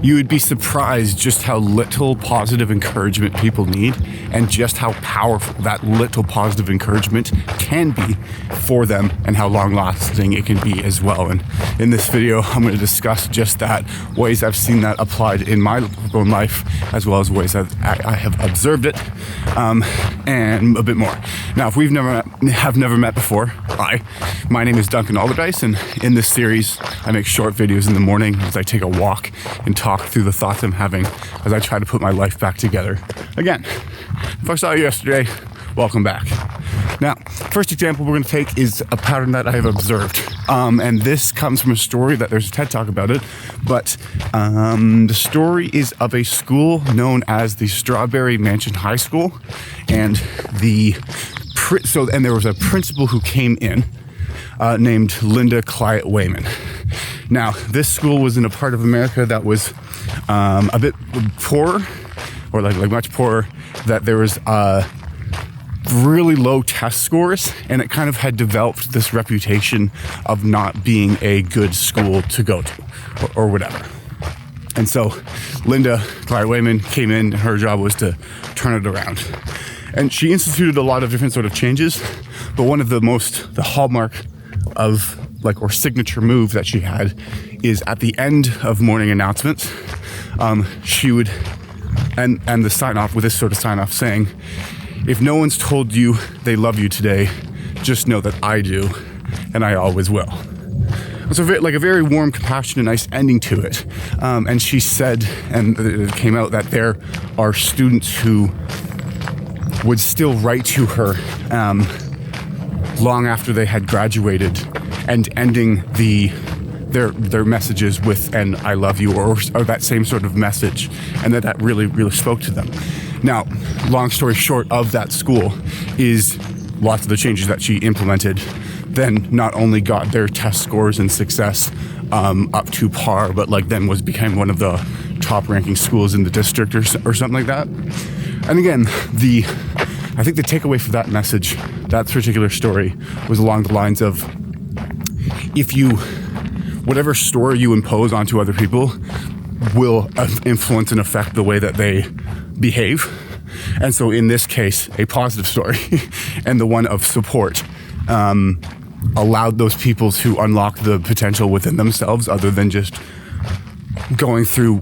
you would be surprised just how little positive encouragement people need and just how powerful that little positive encouragement can be for them and how long-lasting it can be as well. And in this video, I'm going to discuss just that, ways I've seen that applied in my own life, as well as ways that I have observed it, and a bit more. Now, if we've never met before, hi, my name is Duncan Alderdice, and in this series, I make short videos in the morning as I take a walk and talk through the thoughts I'm having as I try to put my life back together. Again, if I saw you yesterday, welcome back. Now, first example we're going to take is a pattern that I have observed. And this comes from a story that there's a TED Talk about it, but the story is of a school known as the Strawberry Mansion High School, and there was a principal who came in named Linda Cliatt-Wayman. Now, this school was in a part of America that was a bit poorer, or like much poorer, that there was really low test scores, and it kind of had developed this reputation of not being a good school to go to, or whatever. And so Linda Cliatt-Wayman came in, and her job was to turn it around. And she instituted a lot of different sort of changes, but one of the hallmark of or signature move that she had is at the end of morning announcements, she would and the sign off with this sort of sign off saying, "If no one's told you they love you today, just know that I do, and I always will." It's a very warm, compassionate, nice ending to it. And she said, and it came out, that there are students who would still write to her long after they had graduated, and ending their messages with an "I love you" or that same sort of message, and that really, really spoke to them. Now, long story short of that school is lots of the changes that she implemented then not only got their test scores and success up to par, but became one of the top ranking schools in the district or something like that. And again, I think the takeaway for that message, that particular story, was along the lines of, whatever story you impose onto other people will influence and affect the way that they behave. And so in this case, a positive story and the one of support allowed those people to unlock the potential within themselves, other than just going through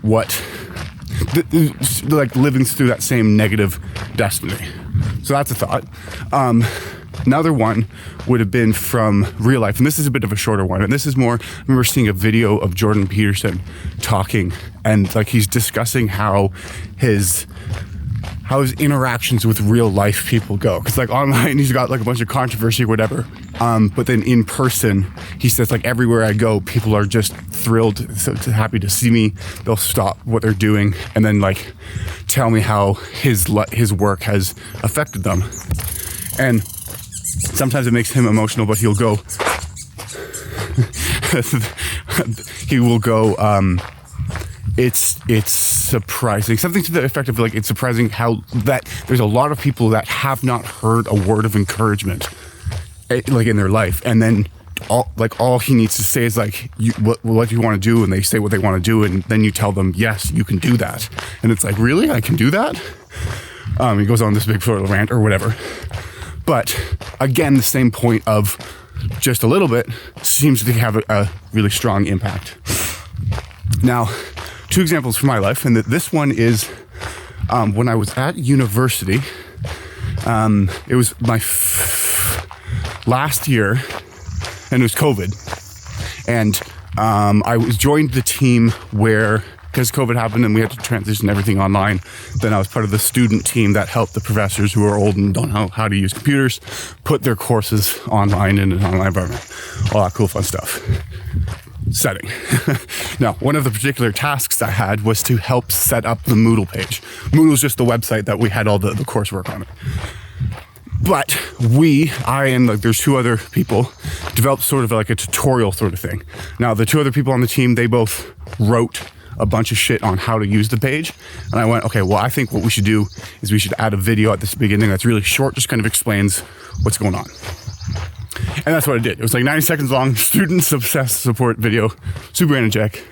living through that same negative destiny. So that's a thought. Another one would have been from real life, and this is a bit of a shorter one, and this is more, I remember seeing a video of Jordan Peterson talking, and he's discussing how his interactions with real life people go. Because online he's got a bunch of controversy or whatever, but then in person he says everywhere I go, people are just thrilled, so happy to see me. They'll stop what they're doing and then tell me how his work has affected them. And sometimes it makes him emotional, but he will go, it's surprising, something to the effect of it's surprising how that there's a lot of people that have not heard a word of encouragement in their life, and then all he needs to say is what do you want to do, and they say what they want to do, and then you tell them, yes, you can do that, and it's really, I can do that. He goes on this big sort of rant or whatever, but again, the same point of just a little bit seems to have a really strong impact. Now, two examples from my life, and this one is when I was at university. It was my last year, and it was COVID, and I joined the team where, because COVID happened and we had to transition everything online, then I was part of the student team that helped the professors who are old and don't know how to use computers put their courses online in an online environment. All that cool fun stuff. Setting. Now, one of the particular tasks I had was to help set up the Moodle page. Moodle is just the website that we had all the coursework on it. But I and there's two other people, developed sort of a tutorial sort of thing. Now, the two other people on the team, they both wrote a bunch of shit on how to use the page. And I went, okay, well, I think what we should do is we should add a video at this beginning that's really short, just kind of explains what's going on. And that's what I did. It was 90 seconds long, student success support video, super energetic.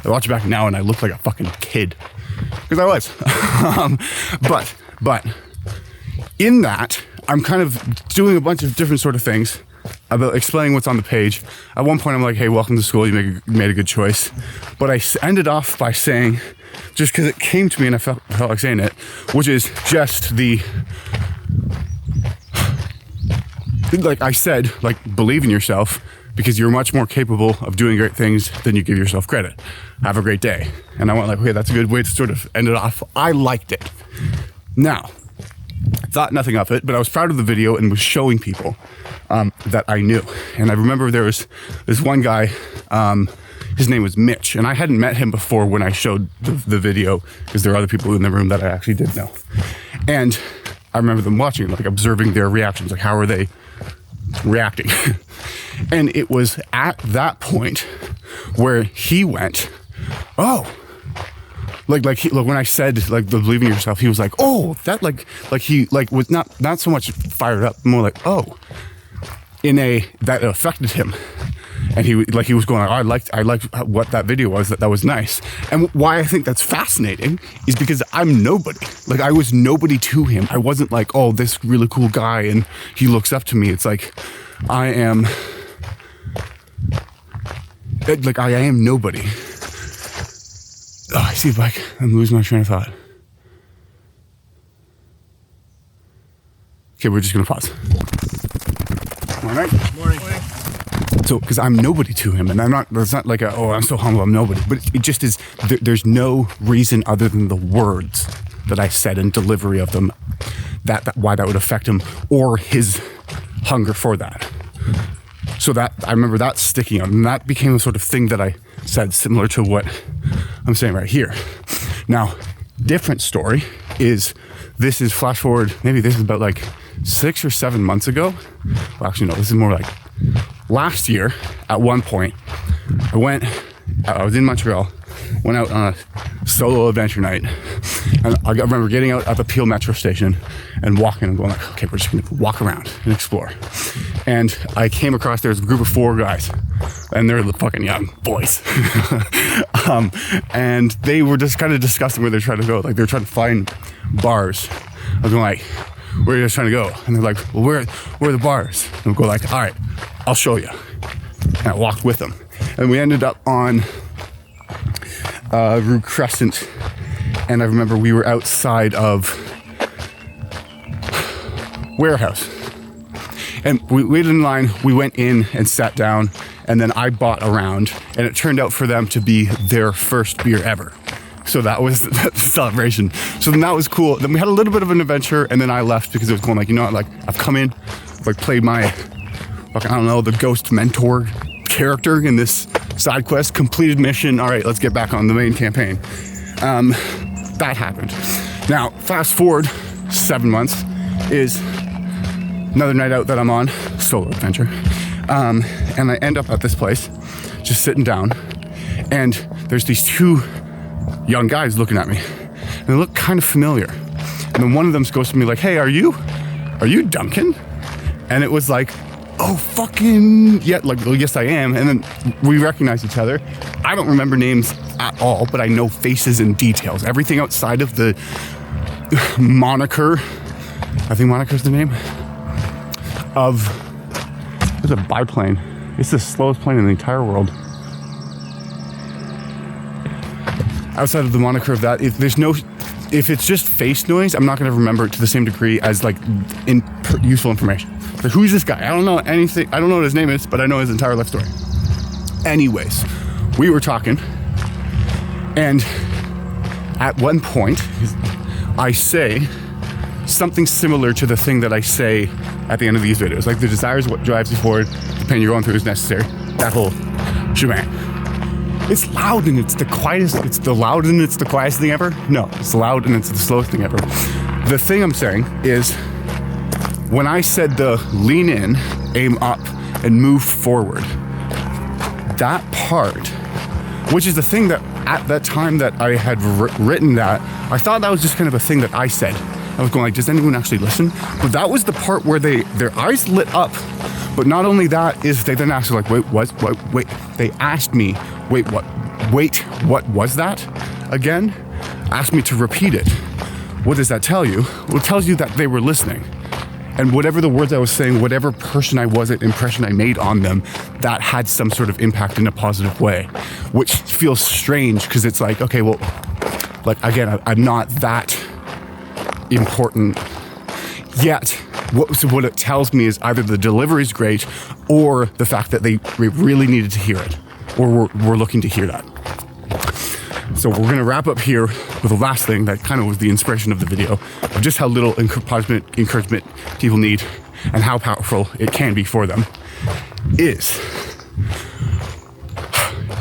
I watch it back now and I look like a fucking kid. Because I was. But in that, I'm kind of doing a bunch of different sort of things about explaining what's on the page. At one point, I'm like, hey, welcome to school. You made a good choice. But I ended off by saying, just because it came to me and I felt like saying it, which is just like I said, like, believe in yourself because you're much more capable of doing great things than you give yourself credit. Have a great day. And I went like, okay, that's a good way to sort of end it off. I liked it. Now, I thought nothing of it, but I was proud of the video and was showing people that I knew. And I remember there was this one guy, his name was Mitch, and I hadn't met him before when I showed the video because there are other people in the room that I actually did know. And I remember them watching, like observing their reactions, like how are they reacting? And it was at that point where he went, oh, like when I said like the believe in yourself, he was like, oh, that like he like was not so much fired up, more like, oh, that affected him. And he was going, I liked what that video was, that was nice. And why I think that's fascinating is because I'm nobody. Like I was nobody to him. I wasn't like, oh, this really cool guy and he looks up to me. It's like I am nobody. Oh, I see, like I'm losing my train of thought. Okay, we're just gonna pause. Morning. Morning. So, because I'm nobody to him, and that's not like I'm so humble, I'm nobody, but it just is, there's no reason other than the words that I said and delivery of them, that why that would affect him, or his hunger for that. So that, I remember that sticking out, and that became a sort of thing that I said, similar to what I'm saying right here. Now, different story is, this is flash forward, maybe this is about like 6 or 7 months ago. Well, actually, no, this is more like last year. At one point, I was in Montreal, went out on a solo adventure night, and I remember getting out at the Peel metro station and walking and going like, okay, we're just gonna walk around and explore. And I came across, there's a group of 4 guys, and they're the fucking young boys. And they were just kind of discussing where they're trying to go. Like they're trying to find bars. I was going like, where are you guys trying to go? And they're like, well, where are the bars? And we'll go like, all right, I'll show you. And I walked with them. And we ended up on Rue Crescent. And I remember we were outside of Warehouse. And we waited in line, we went in and sat down, and then I bought a round, and it turned out for them to be their first beer ever. So that was the celebration. So then that was cool. Then we had a little bit of an adventure, and then I left because it was going like, you know what, like I've come in, like played my, fucking, I don't know, the ghost mentor character in this side quest, completed mission. All right, let's get back on the main campaign. That happened. Now, fast forward 7 months is another night out that I'm on, solo adventure. And I end up at this place, just sitting down, and there's these 2 young guys looking at me, and they look kind of familiar. And then one of them goes to me like, hey, are you Duncan? And it was like, oh, fucking, yeah, like, well, yes, I am. And then we recognize each other. I don't remember names at all, but I know faces and details. Everything outside of the moniker, I think moniker's the name, of, there's a biplane. It's the slowest plane in the entire world. Outside of the moniker of that, if it's just face noise, I'm not going to remember it to the same degree as like useful information. But who's this guy? I don't know anything. I don't know what his name is, but I know his entire life story. Anyways, we were talking, and at one point, I say something similar to the thing that I say at the end of these videos. Like, the desire is what drives you forward. The pain you're going through is necessary. That whole shebang. It's loud and it's the quietest. It's the loud and it's the quietest thing ever. No, it's loud and it's the slowest thing ever. The thing I'm saying is, when I said the lean in, aim up, and move forward, that part, which is the thing that at that time that I had written that, I thought that was just kind of a thing that I said. I was going like, does anyone actually listen? But that was the part where their eyes lit up. But not only that, is they then asked like, wait, they asked me, wait, what was that again? Asked me to repeat it. What does that tell you? Well, it tells you that they were listening. And whatever the words I was saying, whatever person I was, impression I made on them, that had some sort of impact in a positive way, which feels strange because it's like, okay, well, like, again, I'm not that important yet. What it tells me is either the delivery is great or the fact that they really needed to hear it, or were looking to hear that. So we're going to wrap up here with the last thing that kind of was the inspiration of the video, of just how little encouragement people need and how powerful it can be for them, is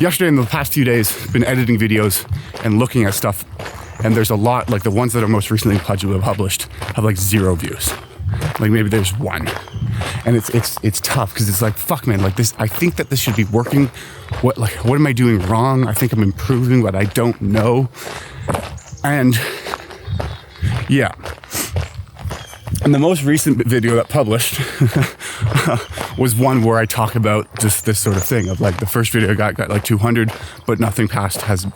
yesterday and the past few days, been editing videos and looking at stuff, and there's a lot, like the ones that are most recently published have like 0 views. Like maybe there's 1. And it's tough because it's like, fuck, man, like this, I think that this should be working. What am I doing wrong? I think I'm improving, but I don't know. And yeah. And the most recent video that published was one where I talk about just this sort of thing of like the first video got like 200, but nothing past has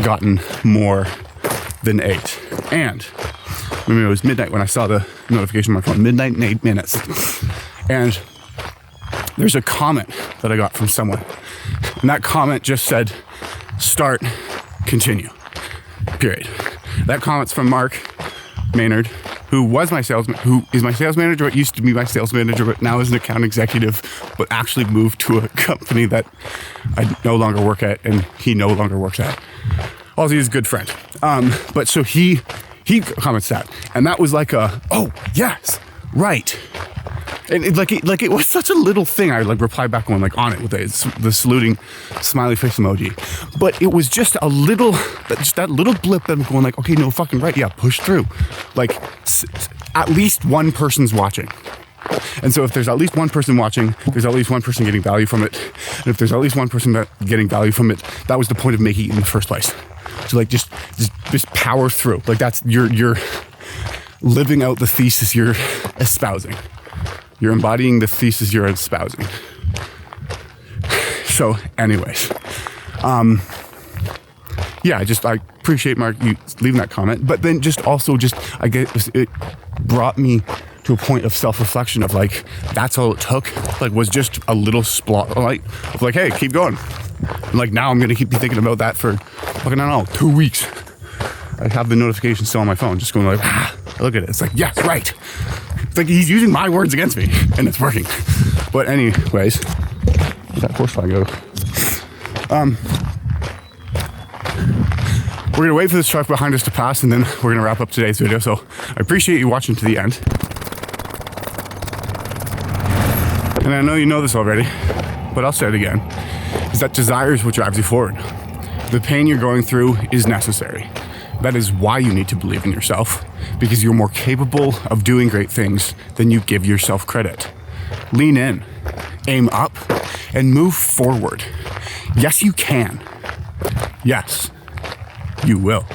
gotten more than 8. And I mean, it was midnight when I saw the notification on my phone, midnight and 8 minutes. And there's a comment that I got from someone. And that comment just said, start, continue, period. That comment's from Mark Maynard, who is my sales manager, but used to be my sales manager, but now is an account executive, but actually moved to a company that I no longer work at and he no longer works at. Also, he's a good friend. But so he comments that, and that was like oh yes, right. And it was such a little thing. I like replied back on it with the saluting smiley face emoji, but it was just a little, just that little blip that I'm going like, okay, no, fucking right, yeah, push through. Like at least one person's watching. And so if there's at least one person watching, there's at least one person getting value from it. And if there's at least one person getting value from it, that was the point of making it in the first place. So like just power through. Like that's you're living out the thesis you're espousing. You're embodying the thesis you're espousing. So anyways, yeah, I appreciate Mark you leaving that comment, but then I guess it brought me to a point of self-reflection of like, that's all it took, like was just a little spotlight of like, hey, keep going. And like now I'm gonna keep thinking about that for fucking, I don't know, 2 weeks. I have the notification still on my phone, just going like, look at it. It's like, yes, right. It's like he's using my words against me, and it's working. But anyways, where'd that horse fly go? We're gonna wait for this truck behind us to pass, and then we're gonna wrap up today's video. So I appreciate you watching to the end. And I know you know this already, but I'll say it again, is that desire is what drives you forward. The pain you're going through is necessary. That is why you need to believe in yourself, because you're more capable of doing great things than you give yourself credit. Lean in, aim up, and move forward. Yes, you can. Yes, you will.